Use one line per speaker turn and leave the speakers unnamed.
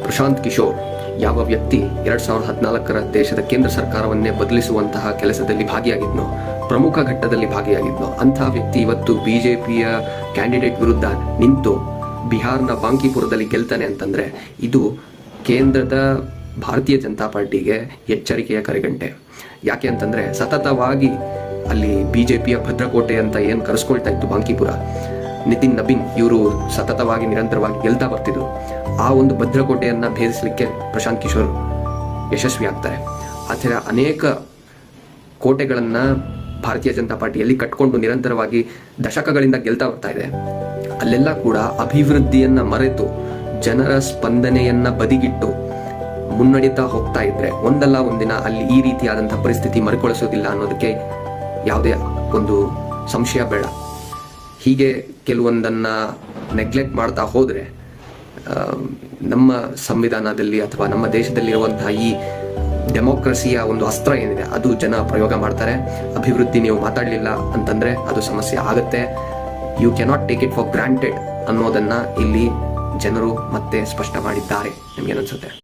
ಪ್ರಶಾಂತ್ ಕಿಶೋರ್ ಯಾವ ವ್ಯಕ್ತಿ 2014ರ ದೇಶದ ಕೇಂದ್ರ ಸರ್ಕಾರವನ್ನೇ ಬದಲಿಸುವಂತಹ ಕೆಲಸದಲ್ಲಿ ಭಾಗಿಯಾಗಿದ್ನೋ, ಪ್ರಮುಖ ಘಟ್ಟದಲ್ಲಿ ಭಾಗಿಯಾಗಿದ್ನೋ ಅಂತಹ ವ್ಯಕ್ತಿ ಇವತ್ತು ಬಿಜೆಪಿಯ ಕ್ಯಾಂಡಿಡೇಟ್ ವಿರುದ್ಧ ನಿಂತು ಬಿಹಾರ್ನ ಬಾಂಕಿಪುರದಲ್ಲಿ ಗೆಲ್ತಾನೆ ಅಂತಂದ್ರೆ ಇದು ಕೇಂದ್ರದ ಭಾರತೀಯ ಜನತಾ ಪಾರ್ಟಿಗೆ ಎಚ್ಚರಿಕೆಯ ಕರೆಗಂಟೆ. ಯಾಕೆ ಅಂತಂದ್ರೆ ಸತತವಾಗಿ ಅಲ್ಲಿ ಬಿಜೆಪಿಯ ಭದ್ರಕೋಟೆ ಅಂತ ಏನು ಕರೆಸ್ಕೊಳ್ತಾ ಇತ್ತು ಬಾಂಕಿಪುರ, ನಿತಿನ್ ನಬೀನ್ ಇವರು ಸತತವಾಗಿ ನಿರಂತರವಾಗಿ ಗೆಲ್ತಾ ಬರ್ತಿದ್ರು. ಆ ಒಂದು ಭದ್ರಕೋಟೆಯನ್ನ ಭೇದಿಸಲಿಕ್ಕೆ ಪ್ರಶಾಂತ್ ಕಿಶೋರ್ ಯಶಸ್ವಿ ಆಗ್ತಾರೆ. ಆ ಥರ ಅನೇಕ ಕೋಟೆಗಳನ್ನ ಭಾರತೀಯ ಜನತಾ ಪಾರ್ಟಿಯಲ್ಲಿ ಕಟ್ಕೊಂಡು ನಿರಂತರವಾಗಿ ದಶಕಗಳಿಂದ ಗೆಲ್ತಾ ಬರ್ತಾ ಇದೆ. ಅಲ್ಲೆಲ್ಲ ಕೂಡ ಅಭಿವೃದ್ಧಿಯನ್ನ ಮರೆತು ಜನರ ಸ್ಪಂದನೆಯನ್ನ ಬದಿಗಿಟ್ಟು ಮುನ್ನಡೀತಾ ಹೋಗ್ತಾ ಇದ್ರೆ ಒಂದಲ್ಲ ಒಂದಿನ ಅಲ್ಲಿ ಈ ರೀತಿಯಾದಂತಹ ಪರಿಸ್ಥಿತಿ ಮರುಕಳಿಸೋದಿಲ್ಲ ಅನ್ನೋದಕ್ಕೆ ಯಾವುದೇ ಒಂದು ಸಂಶಯ ಬೇಡ. ಹೀಗೆ ಕೆಲವೊಂದನ್ನ ನೆಗ್ಲೆಕ್ಟ್ ಮಾಡ್ತಾ ಹೋದ್ರೆ ನಮ್ಮ ಸಂವಿಧಾನದಲ್ಲಿ ಅಥವಾ ನಮ್ಮ ದೇಶದಲ್ಲಿರುವಂತಹ ಈ ಡೆಮೋಕ್ರಸಿಯ ಒಂದು ಅಸ್ತ್ರ ಏನಿದೆ ಅದು ಜನ ಪ್ರಯೋಗ ಮಾಡ್ತಾರೆ. ಅಭಿವೃದ್ಧಿ ನೀವು ಮಾತಾಡಲಿಲ್ಲ ಅಂತಂದ್ರೆ ಅದು ಸಮಸ್ಯೆ ಆಗುತ್ತೆ. You cannot take it for granted ಅನ್ನೋದನ್ನ ಇಲ್ಲಿ ಜನರು ಮತ್ತೆ ಸ್ಪಷ್ಟ ಮಾಡಿದ್ದಾರೆ. ನಿಮ್ಗೇನನ್ಸುತ್ತೆ?